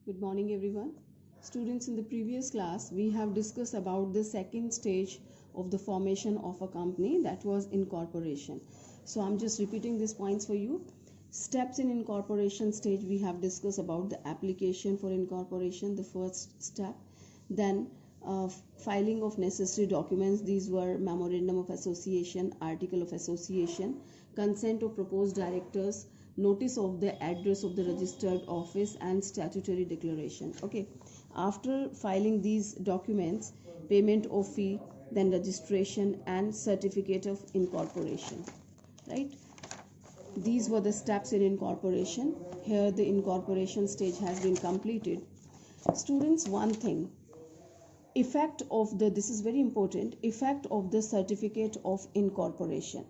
Good morning everyone. Students, in the previous class we have discussed about the second stage of the formation of a company, that was incorporation. So I'm just repeating these points for you. Steps in incorporation stage, we have discussed about the application for incorporation, the first step. Then filing of necessary documents. These were memorandum of association, article of association, consent of proposed directors, notice of the address of the registered office, and statutory declaration. Okay, after filing these documents, payment of fee, then registration and certificate of incorporation, right? These were the steps in incorporation. Here the incorporation stage has been completed. Students, one thing, effect of the, this is very important, effect of the certificate of incorporation.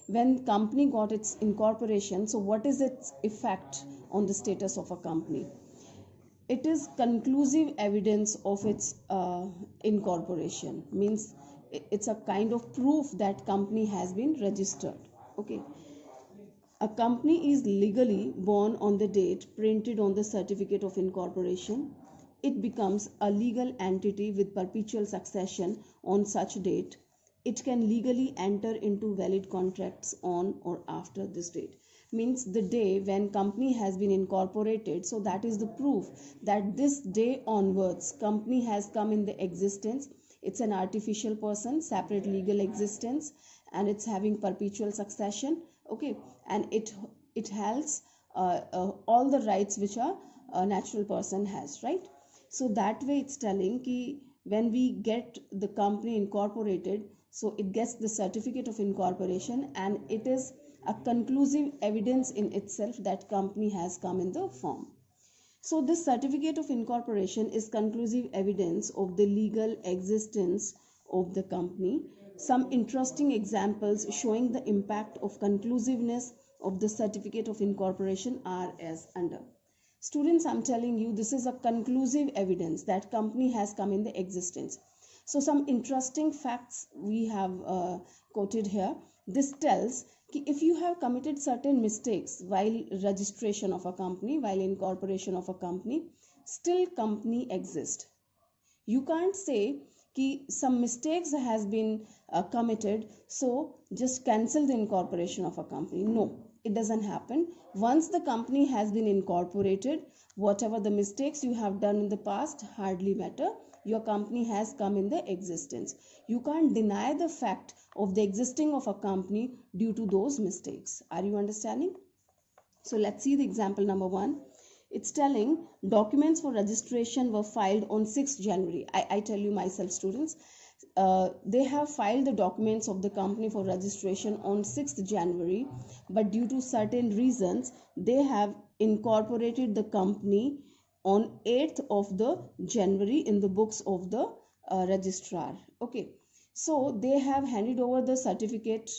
When company got its incorporation, so what is its effect on the status of a company? It is conclusive evidence of its incorporation, means it's a kind of proof that company has been registered. Okay, a company is legally born on the date printed on the certificate of incorporation. It becomes a legal entity with perpetual succession on such date. It can legally enter into valid contracts on or after this date. Means the day when company has been incorporated, so that is the proof that this day onwards company has come in the existence. It's an artificial person, separate legal existence, and it's having perpetual succession. Okay, and it has all the rights which a natural person has, right? So that way it's telling ki when we get the company incorporated, so it gets the certificate of incorporation, and it is a conclusive evidence in itself that company has come in the form. So this certificate of incorporation is conclusive evidence of the legal existence of the company. Some interesting examples showing the impact of conclusiveness of the certificate of incorporation are as under. Students, I'm telling you, this is a conclusive evidence that company has come in the existence. So some interesting facts we have quoted here. This tells that if you have committed certain mistakes while registration of a company, while incorporation of a company, still company exists. You can't say that some mistakes has been committed, so just cancel the incorporation of a company. No, it doesn't happen. Once the company has been incorporated, whatever the mistakes you have done in the past hardly matter. Your company has come in the existence. You can't deny the fact of the existing of a company due to those mistakes. Are you understanding? So let's see the example number 1. It's telling documents for registration were filed on 6th January. I tell you myself, students, they have filed the documents of the company for registration on 6th January, but due to certain reasons, they have incorporated the company on 8th of the January in the books of the registrar. Okay, so they have handed over the certificate.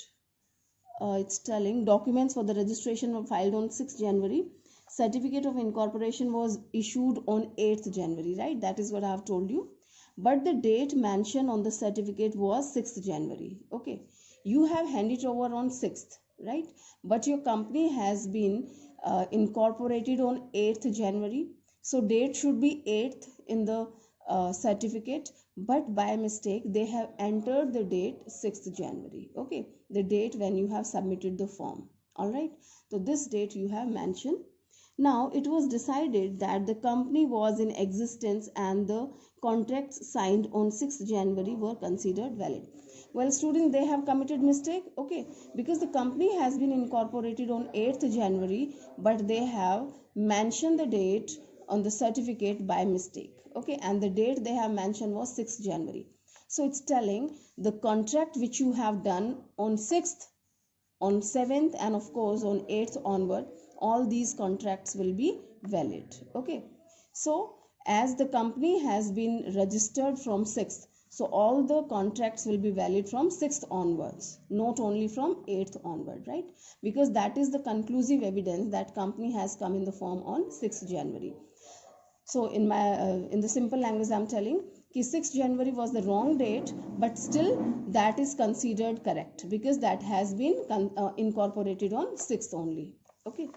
It's telling documents for the registration were filed on 6th January. Certificate of incorporation was issued on 8th January, right? That is what I have told you. But the date mentioned on the certificate was 6th January. Okay, you have handed over on 6th, right? But your company has been incorporated on 8th January. So date should be 8th in the certificate, but by mistake they have entered the date 6th January. Okay, the date when you have submitted the form. All right, so this date you have mentioned. Now it was decided that the company was in existence and the contracts signed on 6th January were considered valid. Well, students, they have committed mistake. Okay, because the company has been incorporated on 8th January, but they have mentioned the date on the certificate by mistake. Okay, and the date they have mentioned was 6th January. So it's telling the contract which you have done on 6th, on 7th, and of course on 8th onward, all these contracts will be valid. Okay, so as the company has been registered from 6th, so all the contracts will be valid from 6th onwards, not only from 8th onward, right? Because that is the conclusive evidence that company has come in the form on 6th January. So in the simple language I'm telling कि 6th January was the wrong date, but still that is considered correct because that has been incorporated on 6th only. Okay,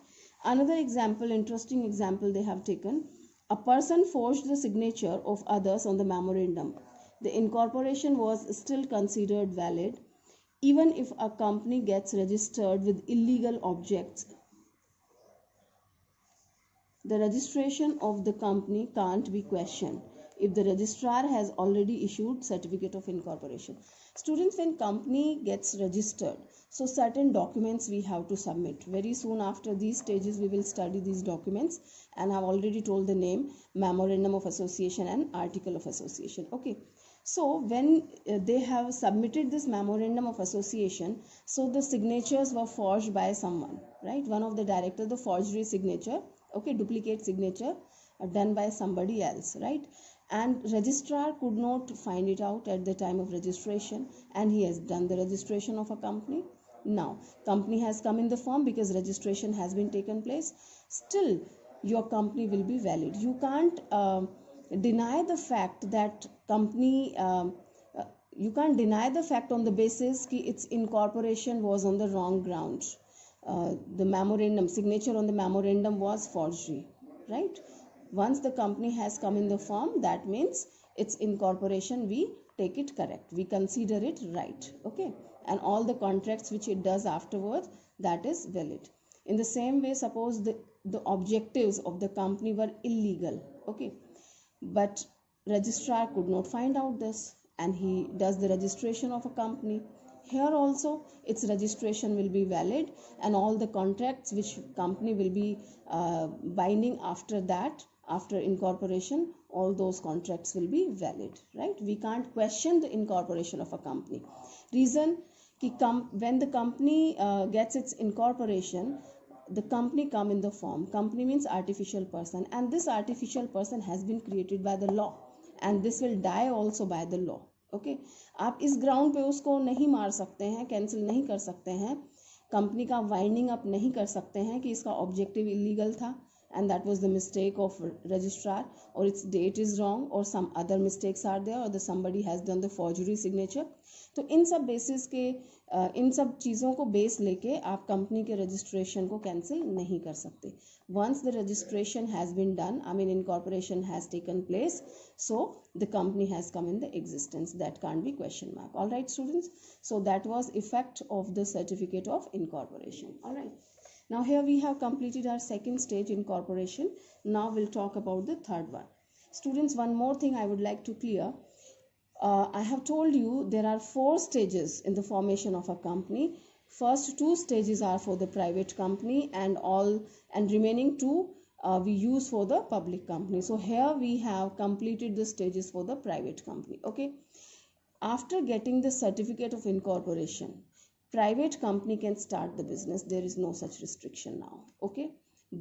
another example, interesting example they have taken. A person forged the signature of others on the memorandum. The incorporation was still considered valid even if a company gets registered with illegal objects. The registration of the company can't be questioned if the registrar has already issued certificate of incorporation. Students, when company gets registered, so certain documents we have to submit. Very soon after these stages we will study these documents, and I've already told the name: memorandum of association and article of association. Okay, so when they have submitted this memorandum of association, so the signatures were forged by someone, right? One of the directors, the forgery signature, okay, duplicate signature done by somebody else, right? And registrar could not find it out at the time of registration, and he has done the registration of a company. Now company has come in the form because registration has been taken place. Still your company will be valid. You can't deny the fact that company you can't deny the fact on the basis that its incorporation was on the wrong grounds. The memorandum signature on the memorandum was forgery, right? Once the company has come in the form, that means its incorporation, we take it correct, we consider it right, okay? And all the contracts which it does afterwards, that is valid. In the same way, suppose the objectives of the company were illegal, okay, but registrar could not find out this, and he does the registration of a company. Here also its registration will be valid, and all the contracts which company will be binding after that, after incorporation, all those contracts will be valid, right? We can't question the incorporation of a company. Reason ki when the company gets its incorporation, the company come in the form. Company means artificial person, and this artificial person has been created by the law, and this will die also by the law. Okay आप इस ground पे उसको नहीं मार सकते हैं, cancel नहीं कर सकते हैं, कंपनी का वाइंडिंग अप नहीं कर सकते हैं कि इसका ऑब्जेक्टिव इलीगल था and that was the mistake of registrar, or its date is wrong, or some other mistakes are there, or the somebody has done the forgery signature. तो इन सब बेसिस के इन सब चीज़ों को बेस लेके आप कंपनी के रजिस्ट्रेशन को कैंसिल नहीं कर सकते. Once the registration has been done, I mean incorporation has taken place, so the company has come in the existence. That can't be question mark. All right, students. So that was effect of the certificate of incorporation. All right. Now here we have completed our second stage, incorporation. Now we'll talk about the third one. Students, one more thing I would like to clear. I have told you there are 4 stages in the formation of a company. First 2 stages are for the private company, and remaining 2 we use for the public company. So here we have completed the stages for the private company. Okay. After getting the certificate of incorporation, private company can start the business. There is no such restriction now. Okay.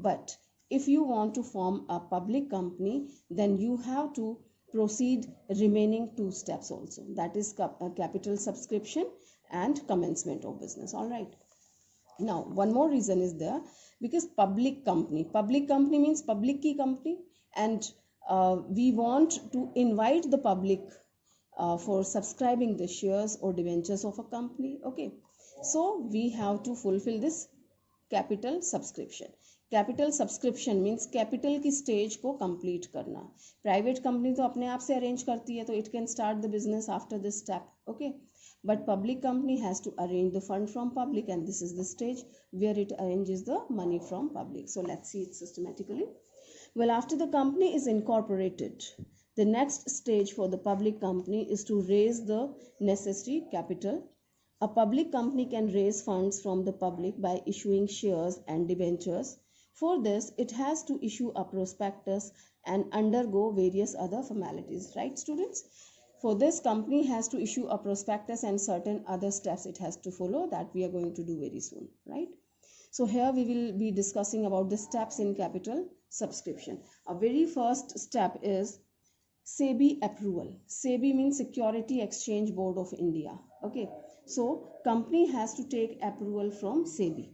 But if you want to form a public company, then you have to proceed remaining 2 steps also. That is capital subscription and commencement of business. All right. Now, one more reason is there, because public company means public ki company, and we want to invite the public for subscribing the shares or debentures of a company. Okay. So we have to fulfill this capital subscription. Capital subscription means capital की stage को complete करना. Private company तो अपने आप से arrange करती है, तो it can start the business after this step. Okay, but public company has to arrange the fund from public, and this is the stage where it arranges the money from public. So let's see it systematically. Well, after the company is incorporated, the next stage for the public company is to raise the necessary capital. A public company can raise funds from the public by issuing shares and debentures. For this, it has to issue a prospectus and undergo various other formalities. Right, students? For this, company has to issue a prospectus and certain other steps it has to follow that we are going to do very soon. Right? So here we will be discussing about the steps in capital subscription. A very first step is SEBI approval. SEBI means Security Exchange Board of India. Okay. So company has to take approval from SEBI.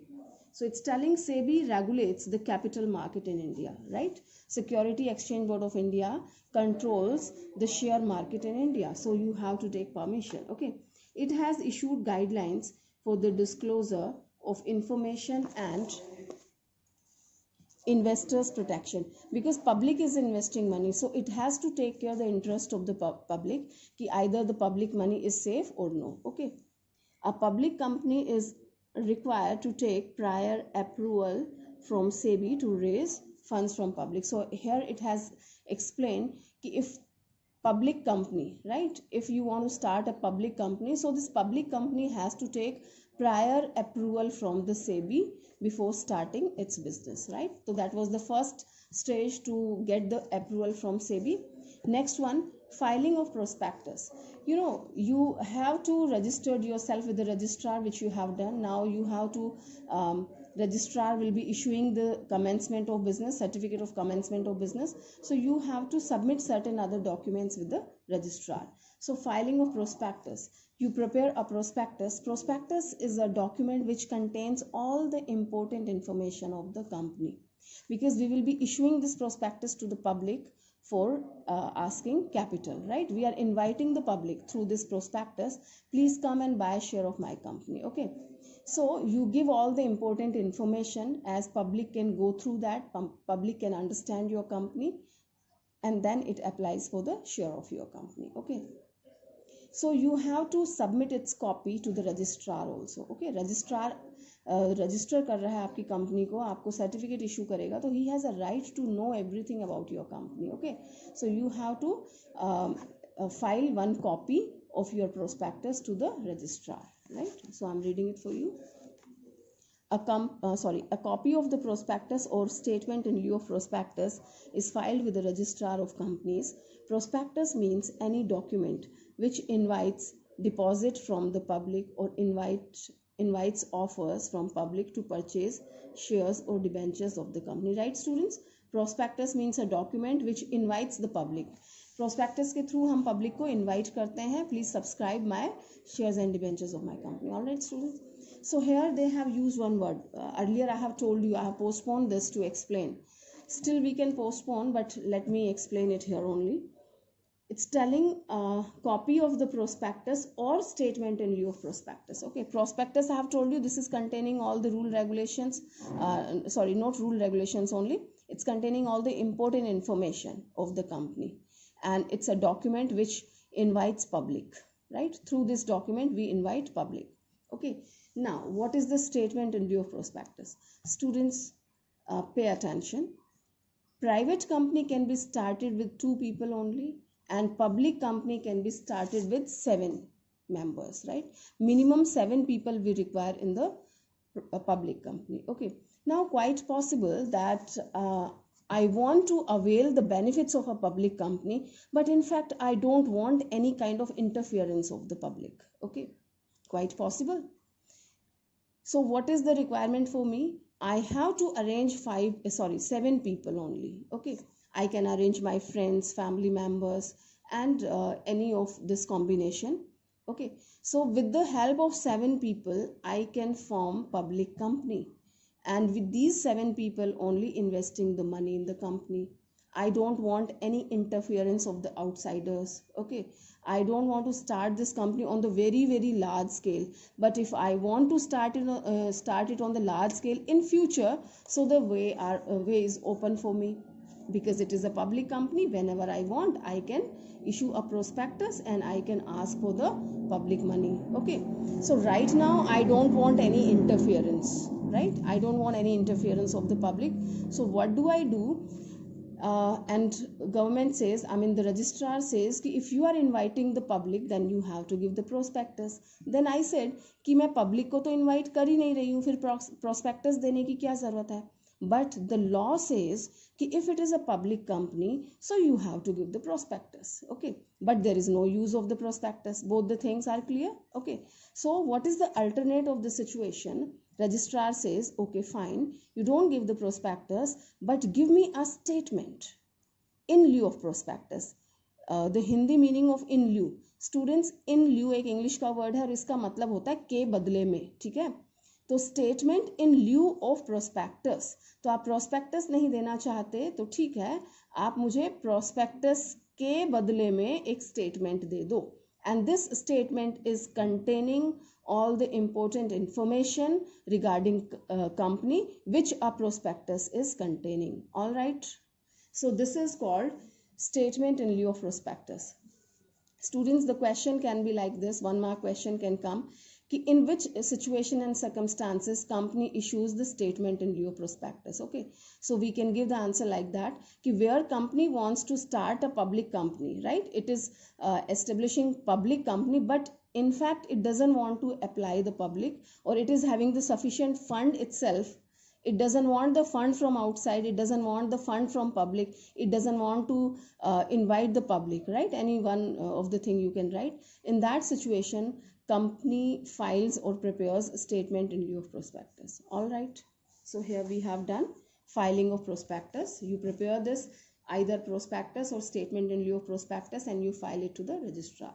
So it's telling SEBI regulates the capital market in India, right? Security Exchange Board of India controls the share market in India. So you have to take permission. Okay. It has issued guidelines for the disclosure of information and investors protection, because public is investing money, so it has to take care the interest of the public, कि either the public money is safe or no. Okay, a public company is required to take prior approval from SEBI to raise funds from public. So here it has explained कि if public company, right, if you want to start a public company, so this public company has to take prior approval from the SEBI before starting its business, right? So that was the first stage to get the approval from SEBI. Next one, filing of prospectus. You know, you have to register yourself with the registrar, which you have done. Now you have to registrar will be issuing the commencement of business, certificate of commencement of business, so you have to submit certain other documents with the registrar. So filing of prospectus, you prepare a prospectus. Prospectus is a document which contains all the important information of the company, because we will be issuing this prospectus to the public for asking capital, right? We are inviting the public through this prospectus, please come and buy a share of my company. Okay, so you give all the important information, as public can go through that, public can understand your company, and then it applies for the share of your company. Okay, so you have to submit its copy to the registrar also. Okay, registrar register कर रहा है आपकी company को, आपको certificate issue करेगा, तो he has a right to know everything about your company. Okay, so you have to file one copy of your prospectus to the registrar, right? So I'm reading it for you. A copy of the prospectus or statement in lieu of prospectus is filed with the registrar of companies. Prospectus means any document which invites deposit from the public or invites offers from public to purchase shares or debentures of the company, right students? Prospectus means a document which invites the public. Prospectus के through हम public को invite करते हैं, please subscribe my shares and debentures of my company. All right students, so here they have used one word. Earlier I have told you, I have postponed this to explain. Still we can postpone, but let me explain it here only. It's telling a copy of the prospectus or statement in lieu of prospectus. Okay, prospectus I have told you, this is containing all the rule regulations, not rule regulations only, it's containing all the important information of the company, and it's a document which invites public, right? Through this document we invite public. Okay, now what is the statement in lieu of prospectus? Students, pay attention. Private company can be started with 2 people only, and public company can be started with 7 members, right? Minimum 7 people we require in the public company. Okay, now quite possible that I want to avail the benefits of a public company, but in fact I don't want any kind of interference of the public. Okay, quite possible. So what is the requirement for me? I have to arrange 7 people only. Okay, I can arrange my friends, family members, and any of this combination. Okay, so with the help of 7 people I can form public company, and with these 7 people only investing the money in the company. I don't want any interference of the outsiders. Okay, I don't want to start this company on the very very large scale, but if I want to start it on the large scale in future, so the way is open for me, because it is a public company. Whenever I want, I can issue a prospectus and I can ask for the public money. Okay, so right now I don't want any interference, right? I don't want any interference of the public. So what do I do? And government says, I mean the registrar says कि if you are inviting the public, then you have to give the prospectus. Then I said कि मैं public को तो invite कर ही नहीं रही हूँ, फिर prospectus देने की क्या ज़रूरत है? But the law says कि if it is a public company, so you have to give the prospectus. Okay, but there is no use of the prospectus. Both the things are clear. Okay, so what is the alternate of the situation? Registrar says, okay fine, you don't give the prospectus, but give me a statement in lieu of prospectus. The Hindi meaning of in lieu, students, in lieu एक English का word है और इसका मतलब होता है के बदले में. ठीक है, तो statement in lieu of prospectus. तो आप प्रोस्पेक्टस नहीं देना चाहते तो ठीक है, आप मुझे प्रोस्पेक्टस के बदले में एक स्टेटमेंट दे दो. and this statement is containing all the important information regarding company which a prospectus is containing. All right, so this is called statement in lieu of prospectus. Students, the question can be like this, 1 mark question can come, in which situation and circumstances company issues the statement in lieu of prospectus. Okay, so we can give the answer like that, where company wants to start a public company, right? It is establishing public company, but in fact it doesn't want to apply the public, or it is having the sufficient fund itself. It doesn't want the fund from outside, it doesn't want the fund from public, it doesn't want to invite the public, right? Any one of the thing you can write. In that situation, company files or prepares a statement in lieu of prospectus. All right, so here we have done filing of prospectus. You prepare this either prospectus or statement in lieu of prospectus and you file it to the registrar.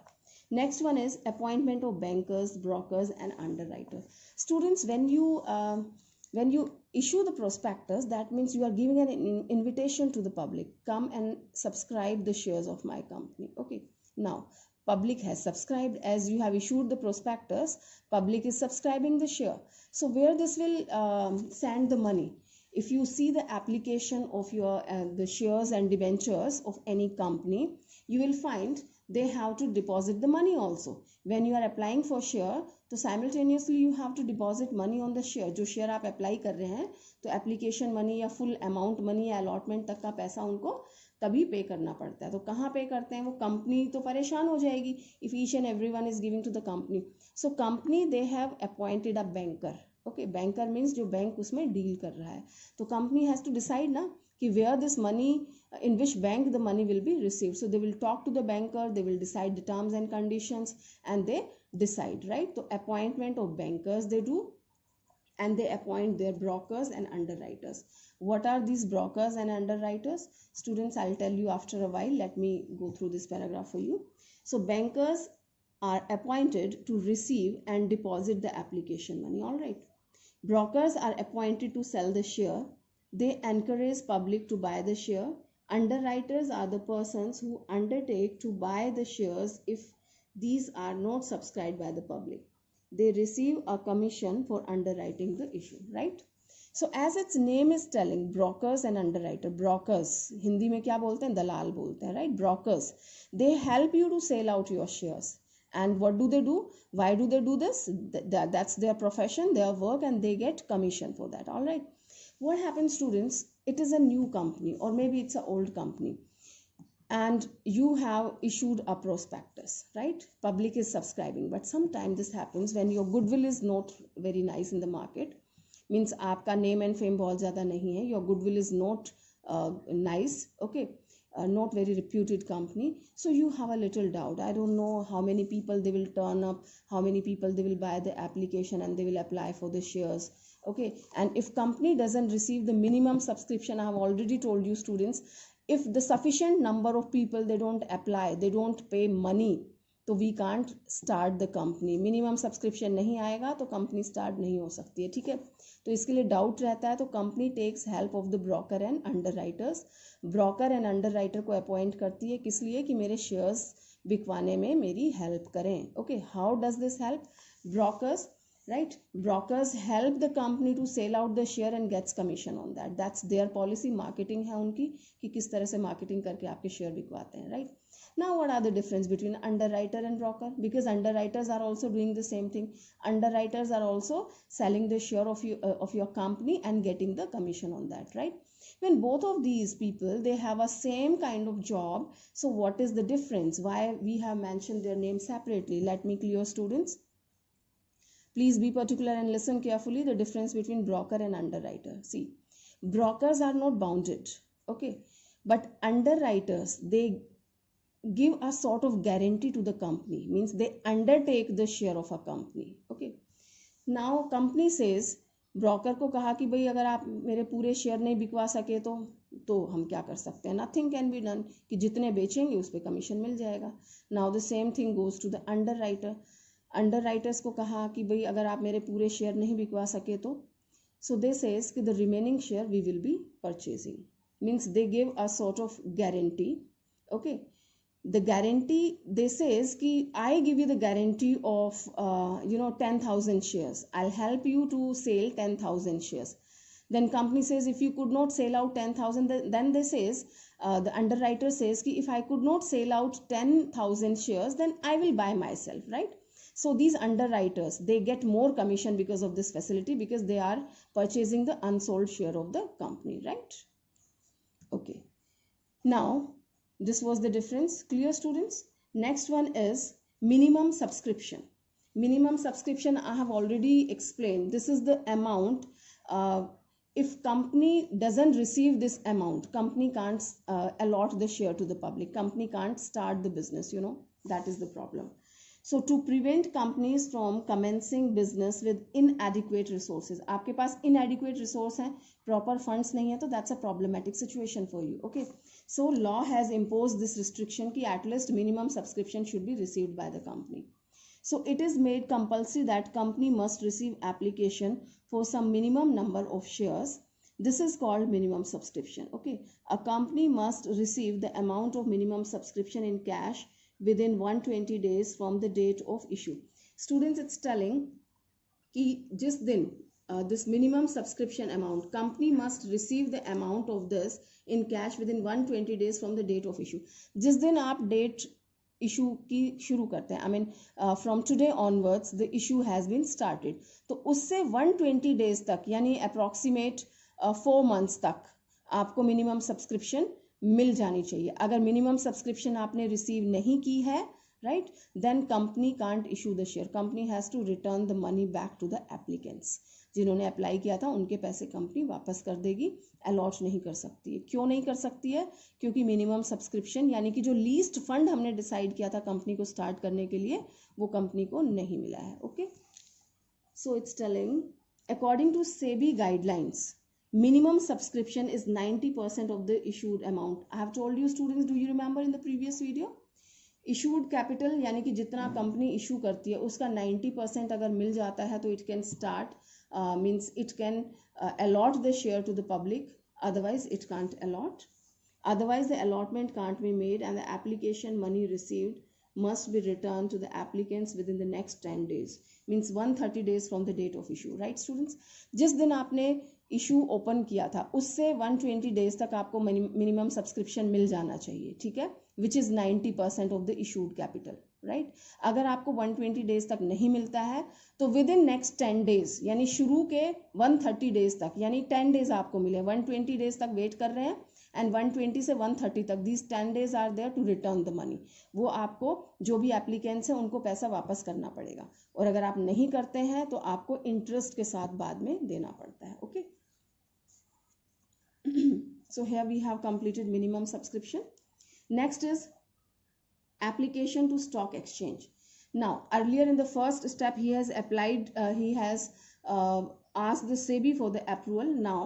Next one is appointment of bankers, brokers and underwriters. Students, when you issue the prospectus, that means you are giving an invitation to the public, come and subscribe the shares of my company. Okay, now public has subscribed. As you have issued the prospectus, public is subscribing the share. So where this will send the money? If you see the application of your the shares and debentures of any company, you will find they have to deposit the money also. When you are applying for share, तो simultaneously you have to deposit money on the share. जो share आप apply कर रहे हैं, तो application money या full amount money या allotment तक का पैसा उनको तभी पे करना पड़ता है. तो कहाँ पे करते हैं वो? कंपनी तो परेशान हो जाएगी if each and every one is giving to the company. So company they have appointed a banker. Okay, banker means जो बैंक उसमें डील कर रहा है. तो कंपनी हैज टू डिसाइड ना कि where this money, in which bank the money will be received. So they will talk to the banker, they will decide the terms and conditions, and they decide, right? So appointment of bankers they do, and they appoint their brokers and underwriters. What are these brokers and underwriters? Students, I'll tell you after a while. Let me go through this paragraph for you. So bankers are appointed to receive and deposit the application money. All right. Brokers are appointed to sell the share. They encourage public to buy the share. Underwriters are the persons who undertake to buy the shares if these are not subscribed by the public. They receive a commission for underwriting the issue, right? So as its name is telling, brokers and underwriter. Brokers, Hindi में क्या बोलते हैं? दलाल बोलते हैं, right? Brokers, they help you to sell out your shares. And what do they do? Why do they do this? That's their profession, their work, and they get commission for that. All right. What happens, students? It is a new company, or maybe it's an old company, and you have issued a prospectus, right? Public is subscribing, but sometimes this happens when your goodwill is not very nice in the market. Means आपका name and fame बहुत ज़्यादा नहीं है. Your goodwill is not nice. Okay. Not very reputed company, so you have a little doubt. I don't know how many people they will turn up, how many people they will buy the application and they will apply for the shares. Okay, and if company doesn't receive the minimum subscription, I have already told you students, if the sufficient number of people they don't apply, they don't pay money, तो we can't start the company. Minimum subscription नहीं आएगा तो company start नहीं हो सकती है. ठीक है, तो इसके लिए डाउट रहता है, तो company takes help of the broker and underwriters. Broker and underwriter को अपॉइंट करती है, किस लिए? कि मेरे शेयर्स बिकवाने में मेरी हेल्प करें. Okay, how does this help? Brokers, right? Brokers help the company to sell out the share and gets commission on that. That's their policy. Marketing है उनकी कि किस तरह से marketing करके आपके शेयर बिकवाते हैं, right? Now what are the difference between underwriter and broker? Because underwriters are also doing the same thing. Underwriters are also selling the share of your company and getting the commission on that, right? When both of these people, they have a same kind of job, so what is the difference? Why we have mentioned their names separately? Let me clear, students. Please be particular and listen carefully the difference between broker and underwriter. See, brokers are not bounded, okay, but underwriters, they give a sort of guarantee to the company, means they undertake the share of a company. Okay, now company says, broker को कहा कि भाई अगर आप मेरे पूरे share नहीं बिकवा सके तो हम क्या कर सकते हैं? नथिंग कैन बी डन, कि जितने बेचेंगे उस पर कमीशन मिल जाएगा. Now the same thing goes to the underwriter. Underwriters को कहा कि भाई अगर आप मेरे पूरे शेयर नहीं बिकवा सके तो, सो दे सेज कि the remaining share we will be purchasing. Means they give a sort of guarantee. Okay, the guarantee, they says ki I give you the guarantee of 10,000 shares, I'll help you to sell 10,000 shares. Then company says if you could not sell out 10,000, then they says the underwriter says ki if I could not sell out 10,000 shares, then I will buy myself, right? So these underwriters, they get more commission because of this facility, because they are purchasing the unsold share of the company, right? Okay, now this was the difference. Clear, students? Next one is minimum subscription. Minimum subscription I have already explained. This is the amount. If company doesn't receive this amount, company can't allot the share to the public. Company can't start the business, that is the problem. So to prevent companies from commencing business with inadequate resources, आपके पास inadequate resource है, proper funds नहीं है, तो that's a problematic situation for you. Okay, so law has imposed this restriction कि at least minimum subscription should be received by the company. So it is made compulsory that company must receive application for some minimum number of shares. This is called minimum subscription. Okay, a company must receive the amount of minimum subscription in cash within 120 days from the date of issue. Students, it's telling कि जिस दिन this minimum subscription amount, company must receive the amount of this in cash within 120 days from the date of issue. जिस दिन आप date issue की शुरू करते हैं, I mean from today onwards the issue has been started, तो उससे 120 days तक, यानी approximate 4 months तक आपको minimum subscription मिल जानी चाहिए. अगर मिनिमम सब्सक्रिप्शन आपने रिसीव नहीं की है, right, then company can't issue the share. Company has to return the money back to the applicants. जिन्होंने अप्लाई किया था उनके पैसे कंपनी वापस कर देगी, अलॉट नहीं कर सकती है. क्यों नहीं कर सकती है? क्योंकि मिनिमम सब्सक्रिप्शन यानी कि जो लीस्ट फंड हमने डिसाइड किया था कंपनी को स्टार्ट करने के लिए, वो कंपनी को नहीं मिला है. Okay, so it's telling according to SEBI guidelines, minimum subscription is 90% of the issued amount. I have told you students, do you remember in the previous video? Issued capital यानी कि जितना कंपनी इशू करती है उसका 90% अगर मिल जाता है तो it can start, means it can allot the share to the public, otherwise it can't allot. Otherwise the allotment can't be made and the application money received must be returned to the applicants within the next 10 days, means 130 days from the date of issue, right students? जिस दिन आपने issue open किया था उससे 120 days तक आपको minimum subscription मिल जाना चाहिए, ठीक है, which is 90% of the issued capital, right. अगर आपको 120 डेज तक नहीं मिलता है तो विद इन नेक्स्ट 10 डेज, यानी शुरू के 130 डेज तक, यानी 10 डेज आपको मिले, 120 डेज तक वेट कर रहे हैं एंड 120 से 130 तक, these 10 days are there to return the money. वो आपको जो भी एप्लीकेंट्स हैं उनको पैसा वापस करना पड़ेगा, और अगर आप नहीं करते हैं तो आपको इंटरेस्ट के साथ बाद में देना पड़ता है. Okay, so here we have completed minimum subscription. Next is application to stock exchange. Now earlier in the first step he has applied, he has asked the SEBI for the approval. Now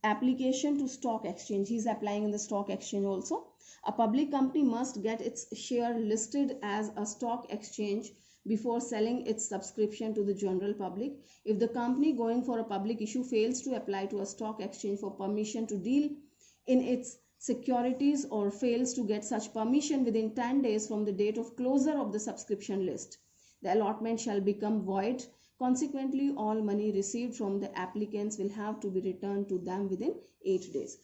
application to stock exchange, he is applying in the stock exchange also. A public company must get its share listed as a stock exchange before selling its subscription to the general public. If the company going for a public issue fails to apply to a stock exchange for permission to deal in its securities or fails to get such permission within 10 days from the date of closure of the subscription list, the allotment shall become void. Consequently, all money received from the applicants will have to be returned to them within 8 days.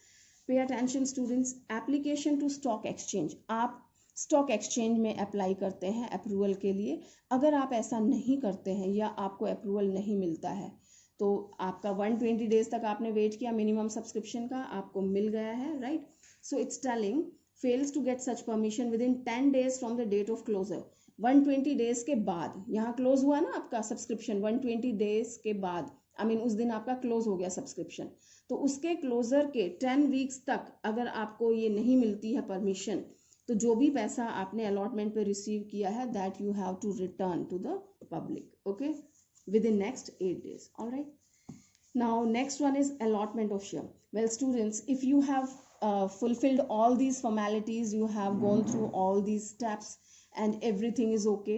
Pay attention students, application to stock exchange. आप stock exchange में apply करते हैं approval के लिए. अगर आप ऐसा नहीं करते हैं या आपको अप्रूवल नहीं मिलता है तो आपका 120 डेज तक आपने वेट किया मिनिमम सब्सक्रिप्शन का, आपको मिल गया है, right. So it's telling fails to get such permission within 10 days from the date of closure. 120 days के बाद, यहाँ क्लोज हुआ ना आपका सब्सक्रिप्शन, 120 डेज के बाद, आई मीन उस दिन आपका क्लोज हो गया सब्सक्रिप्शन, तो उसके क्लोजर के 10 वीक्स तक अगर आपको ये नहीं मिलती है परमिशन, तो जो भी पैसा आपने अलॉटमेंट पे रिसीव किया है that you have to return to the public, okay, within next 8 days. All right, now next one is allotment of share. Well students, if you have fulfilled all these formalities, you have gone through all these steps and everything is okay,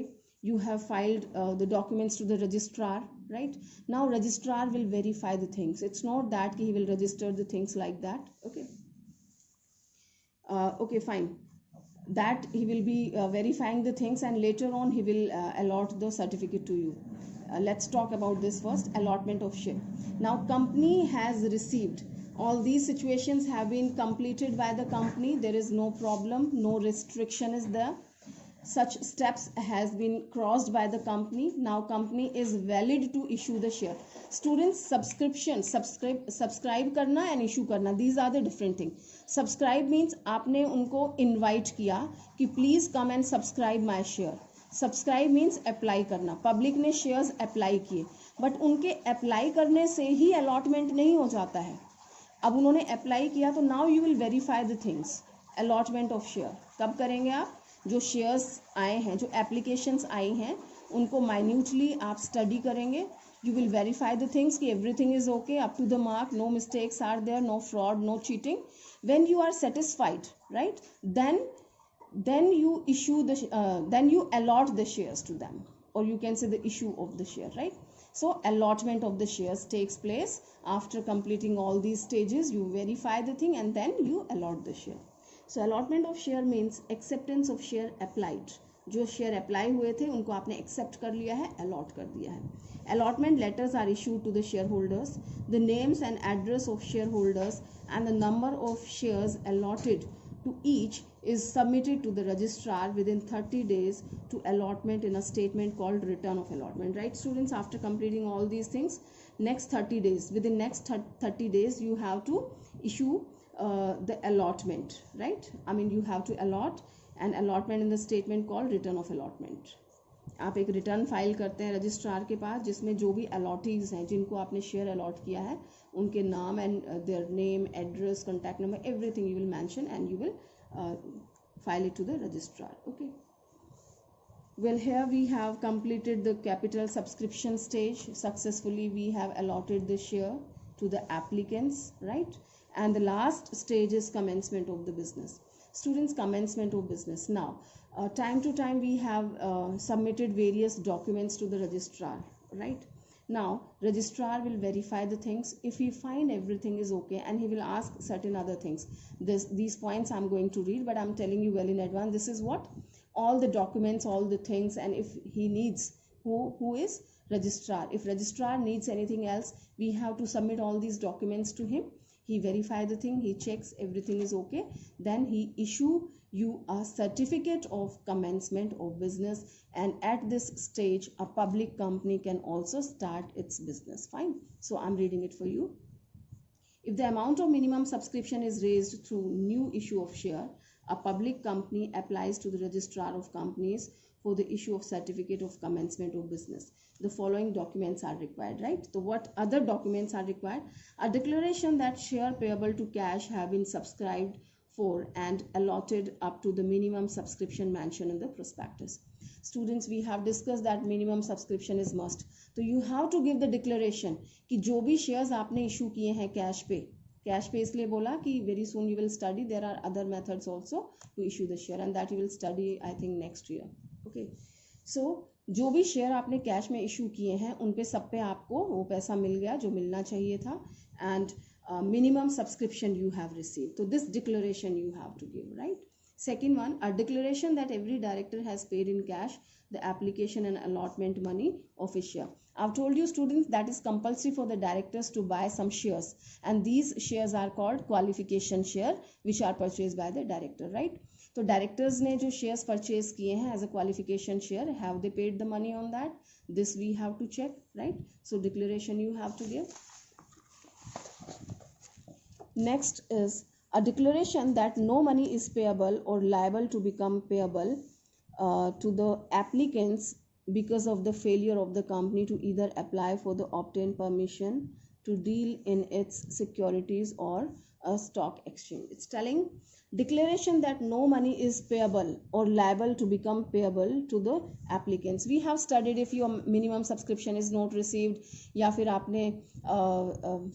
you have filed the documents to the registrar, right? Now registrar will verify the things. It's not that he will register the things like that. Okay, okay, fine. that he will be verifying the things, and later on he will allot the certificate to you. Let's talk about this first, allotment of share. Now company has received, all these situations have been completed by the company, there is no problem, no restriction is there, such steps has been crossed by the company. Now company is valid to issue the share. Students, subscription, subscribe करना and issue करना, these are the different thing. Subscribe means आपने उनको invite किया कि please come and subscribe my share. Subscribe means apply करना. Public ने shares apply किए, but उनके apply करने से ही allotment नहीं हो जाता है. अब उन्होंने अप्लाई किया तो now you will verify the things. Allotment of share कब करेंगे आप? जो शेयर्स आए हैं, जो एप्लीकेशंस आई हैं, उनको माइन्यूटली आप स्टडी करेंगे. You will verify the things कि everything is okay, up to the mark, no mistakes are there, no fraud, no cheating. When you are satisfied, right, then you issue the then you allot the shares to them, or you can say the issue of the share, right? So allotment of the shares takes place after completing all these stages. You verify the thing and then you allot the share. So allotment of share means acceptance of share applied. जो share apply हुए थे उनको आपने accept कर लिया है, allot कर दिया है. Allotment letters are issued to the shareholders. The names and address of shareholders and the number of shares allotted to each is submitted to the registrar within 30 days to allotment in a statement called return of allotment. Right, students, after completing all these things, next 30 days, within next 30 days you have to issue the allotment, right? I mean, you have to allot an allotment in the statement called return of allotment. आप एक return file करते हैं registrar के पास, जिसमें जो भी allottees हैं, जिनको आपने शेयर अलॉट किया है, उनके नाम and their name, address, contact number, everything you will mention and you will file it to the registrar. Okay, well, here we have completed the capital subscription stage successfully. We have allotted the share to the applicants, right? And the last stage is commencement of the business. Students, commencement of business. Now time to time we have submitted various documents to the registrar, right? Now registrar will verify the things. If he find everything is okay, and he will ask certain other things. These points I'm going to read, but I'm telling you well in advance, this is what all the documents, all the things. And if he needs, who is registrar, if registrar needs anything else, we have to submit all these documents to him. He verify the thing, he checks everything is okay, then he issue you a certificate of commencement of business, and at this stage a public company can also start its business. Fine, so I'm reading it for you. If the amount of minimum subscription is raised through new issue of share, a public company applies to the registrar of companies for the issue of certificate of commencement of business. The following documents are required, right? So what other documents are required? A declaration that share payable to cash have been subscribed for and allotted up to the minimum subscription mentioned in the prospectus. Students, we have discussed that minimum subscription is must. So you have to give the declaration कि जो भी shares आपने issue किए हैं cash पे इसलिए बोला कि very soon you will study, there are other methods also to issue the share, and that you will study I think next year. Okay, so जो भी शेयर आपने कैश में इशू किए हैं उन पे सब पे आपको वो पैसा मिल गया जो मिलना चाहिए था, and minimum subscription you have received. So this declaration you have to give, right? Second one, a declaration that every director has paid in cash the application and allotment money of his share. I've told you students that is compulsory for the directors to buy some shares, and these shares are called qualification share which are purchased by the director, right? तो directors ने जो shares purchase किए हैं as a qualification share, have they paid the money on that? This we have to check, right? So declaration you have to give. Next is a declaration that no money is payable or liable to become payable to the applicants because of the failure of the company to either apply for the obtained permission to deal in its securities or a stock exchange. It's telling declaration that no money is payable or liable to become payable to the applicants. We have studied if your minimum subscription is not received या फिर आपने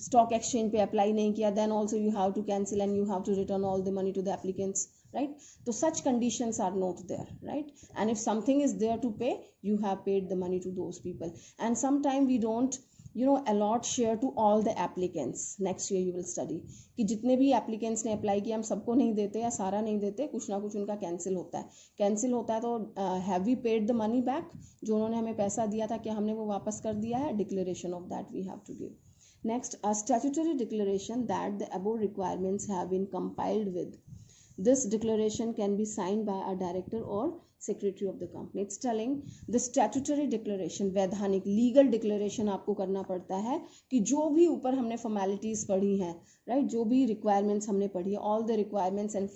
stock exchange पे apply नहीं किया, then also you have to cancel and you have to return all the money to the applicants, right? So such conditions are not there, right? And if something is there to pay, you have paid the money to those people. And sometimes allot share to all the applicants. Next year you will study कि जितने भी applicants ने apply किया हम सबको नहीं देते या सारा नहीं देते, कुछ ना कुछ उनका cancel होता है तो have we paid the money back? जो उन्होंने हमें पैसा दिया था क्या हमने वो वापस कर दिया है? Declaration of that we have to give. Next, a statutory declaration that the above requirements have been compiled with. This declaration can be signed by a director or secretary of the company. It's telling the statutory declaration, वैधानिक legal declaration आपको करना पड़ता है कि जो भी ऊपर हमने formalities पढ़ी हैं, right, जो भी requirements हमने पढ़ी है, all the requirements and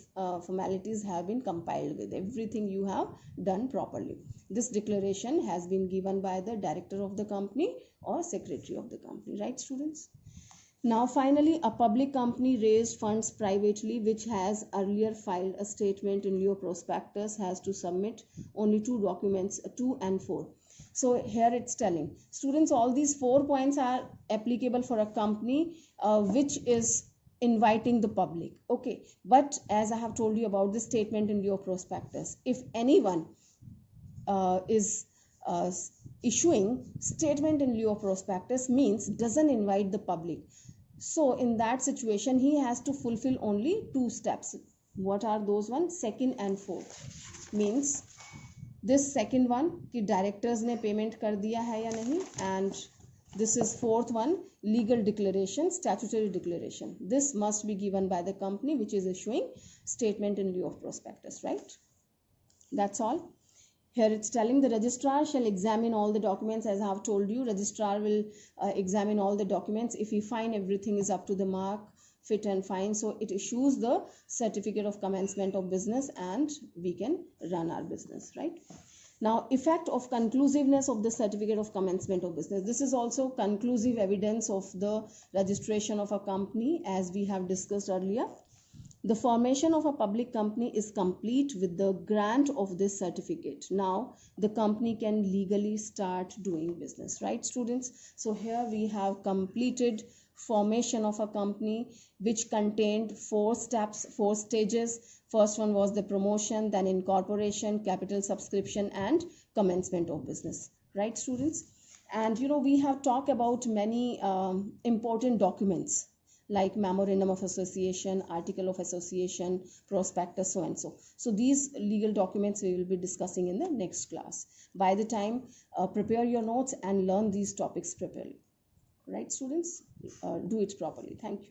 formalities have been compiled with, everything you have done properly. This declaration has been given by the director of the company or secretary of the company, right students? Now finally, a public company raised funds privately which has earlier filed a statement in lieu prospectus has to submit only two documents, 2 and 4. So here it's telling students all these 4 points are applicable for a company which is inviting the public. Okay, but as I have told you about the statement in lieu prospectus, if anyone is issuing statement in lieu prospectus means doesn't invite the public. So in that situation, he has to fulfill only 2 steps. What are those ones? Second and fourth. Means this second one कि directors ने payment कर दिया है या नहीं, and this is fourth one, legal declaration, statutory declaration. This must be given by the company which is issuing statement in lieu of prospectus, right? That's all. Here it's telling the registrar shall examine all the documents. As I have told you, registrar will examine all the documents. If he find everything is up to the mark, fit and fine, so it issues the certificate of commencement of business and we can run our business, right? Now, effect of conclusiveness of the certificate of commencement of business. This is also conclusive evidence of the registration of a company as we have discussed earlier. The formation of a public company is complete with the grant of this certificate. Now, the company can legally start doing business, right, students? So here we have completed formation of a company which contained 4 steps, 4 stages. First one was the promotion, then incorporation, capital subscription, and commencement of business, right, students? And we have talked about many important documents like memorandum of association, article of association, prospectus, so and so. So these legal documents we will be discussing in the next class. By the time, prepare your notes and learn these topics properly. Right, students? Do it properly. Thank you.